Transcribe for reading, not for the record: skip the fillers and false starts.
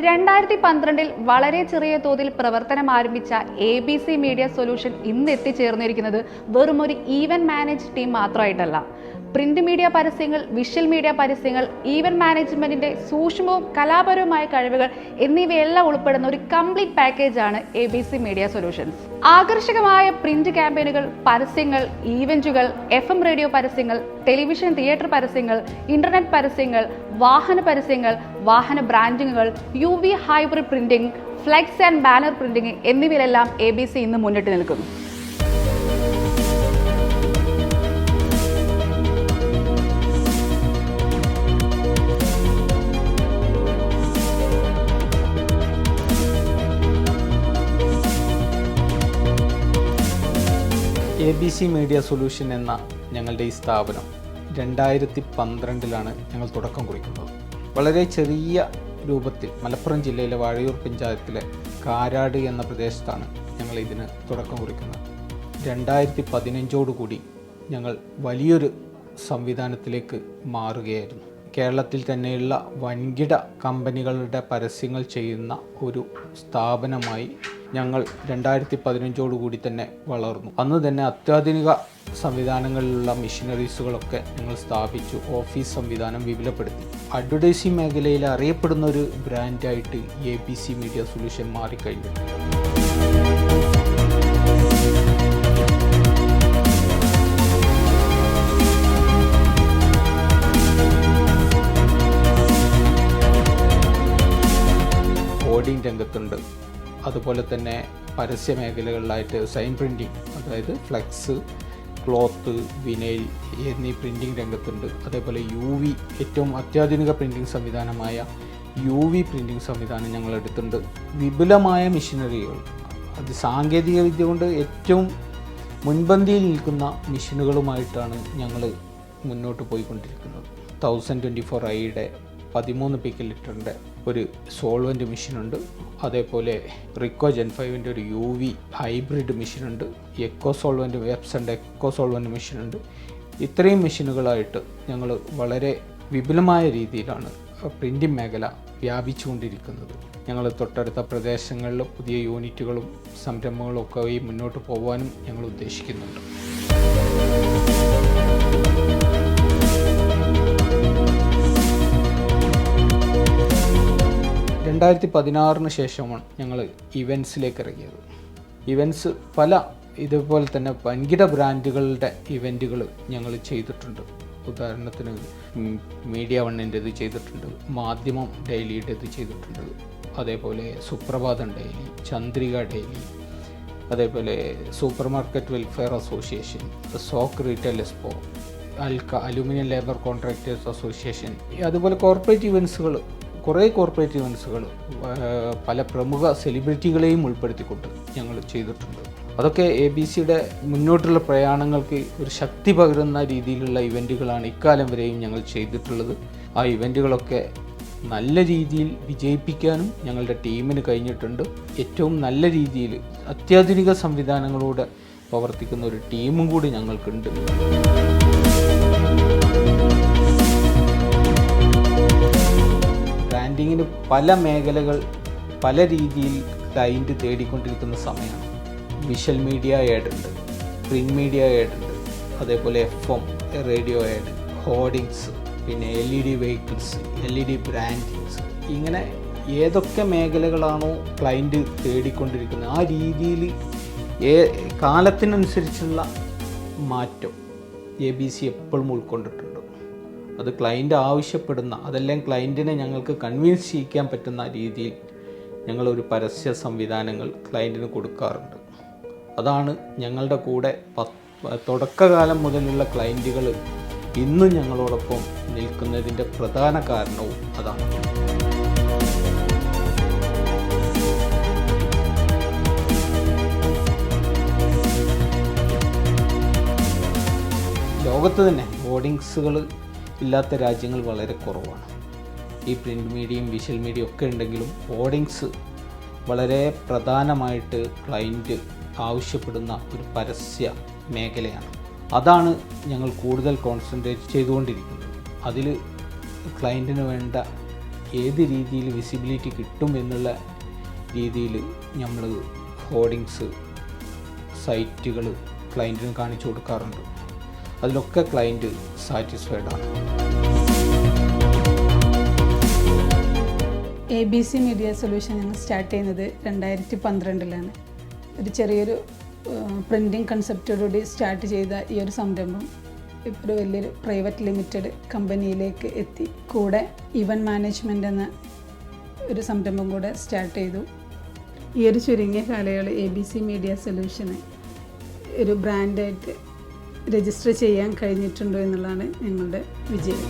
2012 വളരെ ചെറിയ തോതിൽ പ്രവർത്തനം ആരംഭിച്ച ABC മീഡിയ സൊല്യൂഷൻ ഇന്ന് എത്തിച്ചേർന്നിരിക്കുന്നത് വെറും ഒരു ഈവന്റ് മാനേജ് ടീം മാത്രമായിട്ടല്ല. പ്രിന്റ് മീഡിയ പരസ്യങ്ങൾ, വിഷ്വൽ മീഡിയ പരസ്യങ്ങൾ, ഈവന്റ് മാനേജ്മെന്റിന്റെ സൂക്ഷ്മവും കലാപരവുമായ കഴിവുകൾ എന്നിവയെല്ലാം ഉൾപ്പെടുന്ന ഒരു കംപ്ലീറ്റ് പാക്കേജാണ് ABC മീഡിയ സൊല്യൂഷൻസ്. ആകർഷകമായ പ്രിന്റ് ക്യാമ്പയിനുകൾ, പരസ്യങ്ങൾ, ഈവന്റുകൾ, FM റേഡിയോ പരസ്യങ്ങൾ, ടെലിവിഷൻ തിയേറ്റർ പരസ്യങ്ങൾ, ഇന്റർനെറ്റ് പരസ്യങ്ങൾ, വാഹന പരസ്യങ്ങൾ, വാഹന ബ്രാൻഡിങ്ങുകൾ, UV hybrid printing, flex and banner printing എന്നിവയിലെല്ലാം ABC ഇന്ന് മുന്നിട്ട് നിൽക്കുന്നു. ABC മീഡിയ സൊല്യൂഷൻ എന്ന ഞങ്ങളുടെ ഈ സ്ഥാപനം 2012 ഞങ്ങൾ തുടക്കം കുറിക്കുന്നത്. വളരെ ചെറിയ രൂപത്തിൽ മലപ്പുറം ജില്ലയിലെ വാഴയൂർ പഞ്ചായത്തിലെ കാരാട് എന്ന പ്രദേശത്താണ് ഞങ്ങൾ ഇതിന് തുടക്കം കുറിക്കുന്നത്. 2015 ഞങ്ങൾ വലിയൊരു സംവിധാനത്തിലേക്ക് മാറുകയായിരുന്നു. കേരളത്തിൽ തന്നെയുള്ള വൻകിട കമ്പനികളുടെ പരസ്യങ്ങൾ ചെയ്യുന്ന ഒരു സ്ഥാപനമായി ഞങ്ങൾ 2015 തന്നെ വളർന്നു. അന്ന് തന്നെ അത്യാധുനിക സംവിധാനങ്ങളിലുള്ള മെഷീനറീസുകളൊക്കെ ഞങ്ങൾ സ്ഥാപിച്ചു. ഓഫീസ് സംവിധാനം വിപുലപ്പെടുത്തി. അഡ്വർടൈസിംഗ് മേഖലയിൽ അറിയപ്പെടുന്ന ഒരു ബ്രാൻഡായിട്ട് ABC മീഡിയ സൊല്യൂഷൻ മാറിക്കഴിഞ്ഞു. കോഡിംഗ് രംഗത്തുണ്ട്, അതുപോലെ തന്നെ പരസ്യ മേഖലകളിലായിട്ട് സൈൻ പ്രിൻറ്റിങ്, അതായത് ഫ്ലെക്സ്, ക്ലോത്ത്, വിനൈൽ എന്നീ പ്രിൻറ്റിങ് രംഗത്തുണ്ട്. അതേപോലെ UV ഏറ്റവും അത്യാധുനിക പ്രിൻറ്റിങ് സംവിധാനമായ UV പ്രിൻറ്റിങ് സംവിധാനം ഞങ്ങൾ എടുത്തിട്ടുണ്ട്. വിപുലമായ മെഷീനറികൾ, അത് സാങ്കേതിക വിദ്യ കൊണ്ട് ഏറ്റവും മുൻപന്തിയിൽ നിൽക്കുന്ന മെഷീനുകളുമായിട്ടാണ് ഞങ്ങൾ മുന്നോട്ട് പോയിക്കൊണ്ടിരിക്കുന്നത്. 1024i 13 പിക്കോ ഒരു സോൾവെൻ്റ് മെഷീനുണ്ട്. അതേപോലെ റിക്കോ Gen 5 ഒരു UV ഹൈബ്രിഡ് മെഷീനുണ്ട്. എക്കോ സോൾവെൻ്റ്, വെബ്സൻ്റെ എക്കോ സോൾവെൻ്റ് മെഷീനുണ്ട്. ഇത്രയും മെഷീനുകളായിട്ട് ഞങ്ങൾ വളരെ വിപുലമായ രീതിയിലാണ് പ്രിൻറ്റിംഗ് മേഖല വ്യാപിച്ചുകൊണ്ടിരിക്കുന്നത്. ഞങ്ങൾ തൊട്ടടുത്ത പ്രദേശങ്ങളിൽ പുതിയ യൂണിറ്റുകളും സംരംഭങ്ങളും ഒക്കെ മുന്നോട്ട് പോകാനും ഞങ്ങൾ ഉദ്ദേശിക്കുന്നുണ്ട്. 2016 ശേഷമാണ് ഞങ്ങൾ ഇവൻറ്റ്സിലേക്ക് ഇറങ്ങിയത്. ഇവൻറ്റ്സ് പല ഇതുപോലെ തന്നെ വൻകിട ബ്രാൻഡുകളുടെ ഇവൻറ്റുകൾ ഞങ്ങൾ ചെയ്തിട്ടുണ്ട്. ഉദാഹരണത്തിന് മീഡിയ വണ്ണിൻ്റെത് ചെയ്തിട്ടുണ്ട്, മാധ്യമം ഡെയിലിയുടേത് ചെയ്തിട്ടുണ്ട്, അതേപോലെ സുപ്രഭാതം ഡെയിലി, ചന്ദ്രിക ഡെയിലി, അതേപോലെ super market welfare association, soak retail expo, aluminium labour contractors association, അതുപോലെ കോർപ്പറേറ്റ് ഇവൻറ്റ്സുകൾ, കുറേ കോർപ്പറേറ്റ് ഇവൻറ്റ്സുകൾ പല പ്രമുഖ സെലിബ്രിറ്റികളെയും ഉൾപ്പെടുത്തിക്കൊണ്ട് ഞങ്ങൾ ചെയ്തിട്ടുണ്ട്. അതൊക്കെ ABCയുടെ മുന്നോട്ടുള്ള പ്രയാണങ്ങൾക്ക് ഒരു ശക്തി പകരുന്ന രീതിയിലുള്ള ഇവൻറ്റുകളാണ് ഇക്കാലം വരെയും ഞങ്ങൾ ചെയ്തിട്ടുള്ളത്. ആ ഇവൻറ്റുകളൊക്കെ നല്ല രീതിയിൽ വിജയിപ്പിക്കാനും ഞങ്ങളുടെ ടീമിന് കഴിഞ്ഞിട്ടുണ്ട്. ഏറ്റവും നല്ല രീതിയിൽ അത്യാധുനിക സംവിധാനങ്ങളോടെ പ്രവർത്തിക്കുന്ന ഒരു ടീമും കൂടി ഞങ്ങൾക്കുണ്ട്. ബ്രാൻഡിങ്ങിന് പല മേഖലകൾ പല രീതിയിൽ ക്ലൈൻറ്റ് തേടിക്കൊണ്ടിരിക്കുന്ന സമയമാണ്. വിഷ്വൽ മീഡിയ ആഡ് ഉണ്ട്, പ്രിൻറ്റ് മീഡിയ ആഡ് ഉണ്ട്, അതേപോലെ FM റേഡിയോ ആഡ്, ഹോർഡിങ്സ്, പിന്നെ LED വെഹിക്കിൾസ്, LED ബ്രാൻഡിങ്സ്, ഇങ്ങനെ ഏതൊക്കെ മേഖലകളാണോ ക്ലൈൻറ്റ് തേടിക്കൊണ്ടിരിക്കുന്നത് ആ രീതിയിൽ കാലത്തിനനുസരിച്ചുള്ള മാറ്റം ABC എപ്പോഴും ഉൾക്കൊണ്ടിട്ടുണ്ട്. അത് ക്ലൈൻറ്റ് ആവശ്യപ്പെടുന്ന, അതെല്ലാം ക്ലൈൻറ്റിനെ ഞങ്ങൾക്ക് കൺവിൻസ് ചെയ്യിക്കാൻ പറ്റുന്ന രീതിയിൽ ഞങ്ങളൊരു പരസ്യ സംവിധാനങ്ങൾ ക്ലൈൻറ്റിന് കൊടുക്കാറുണ്ട്. അതാണ് ഞങ്ങളുടെ കൂടെ തുടക്കകാലം മുതലുള്ള ക്ലൈൻറ്റുകൾ ഇന്നും ഞങ്ങളോടൊപ്പം നിൽക്കുന്നതിൻ്റെ പ്രധാന കാരണവും അതാണ്. ലോകത്ത് തന്നെ ഹോർഡിങ്സുകൾ ഇല്ലാത്ത രാജ്യങ്ങൾ വളരെ കുറവാണ്. ഈ പ്രിൻറ്റ് മീഡിയയും വിഷ്വൽ മീഡിയ ഒക്കെ ഉണ്ടെങ്കിലും ഹോർഡിങ്സ് വളരെ പ്രധാനമായിട്ട് ക്ലൈൻറ്റ് ആവശ്യപ്പെടുന്ന ഒരു പരസ്യ മേഖലയാണ്. അതാണ് ഞങ്ങൾ കൂടുതൽ കോൺസെൻട്രേറ്റ് ചെയ്തുകൊണ്ടിരിക്കുന്നത്. അതിൽ ക്ലയൻറ്റിന് വേണ്ട ഏത് രീതിയിൽ വിസിബിലിറ്റി കിട്ടും എന്നുള്ള രീതിയിൽ നമ്മൾ ഹോർഡിങ്സ് സൈറ്റുകൾ ക്ലയൻറ്റിന് കാണിച്ചു കൊടുക്കാറുണ്ട്. അതിലൊക്കെ ക്ലയൻറ്റ് സാറ്റിസ്ഫൈഡാണ്. ABC മീഡിയ സൊല്യൂഷൻ ഞങ്ങൾ സ്റ്റാർട്ട് ചെയ്യുന്നത് 2012 ഒരു ചെറിയൊരു പ്രിൻറ്റിങ് കൺസെപ്റ്റോടുകൂടി സ്റ്റാർട്ട് ചെയ്ത ഈ ഒരു സംരംഭം ഇപ്പോൾ ഒരു വലിയൊരു പ്രൈവറ്റ് ലിമിറ്റഡ് കമ്പനിയിലേക്ക് എത്തി. കൂടെ ഇവൻറ്റ് മാനേജ്മെൻ്റ് എന്ന ഒരു സംരംഭം കൂടെ സ്റ്റാർട്ട് ചെയ്തു. ഈ ഒരു ചുരുങ്ങിയ കാലയളവിൽ ABC മീഡിയ സൊല്യൂഷന് ഒരു ബ്രാൻഡായിട്ട് രജിസ്റ്റർ ചെയ്യാൻ കഴിഞ്ഞിട്ടുണ്ടോ എന്നുള്ളതാണ് ഞങ്ങളുടെ വിജയം.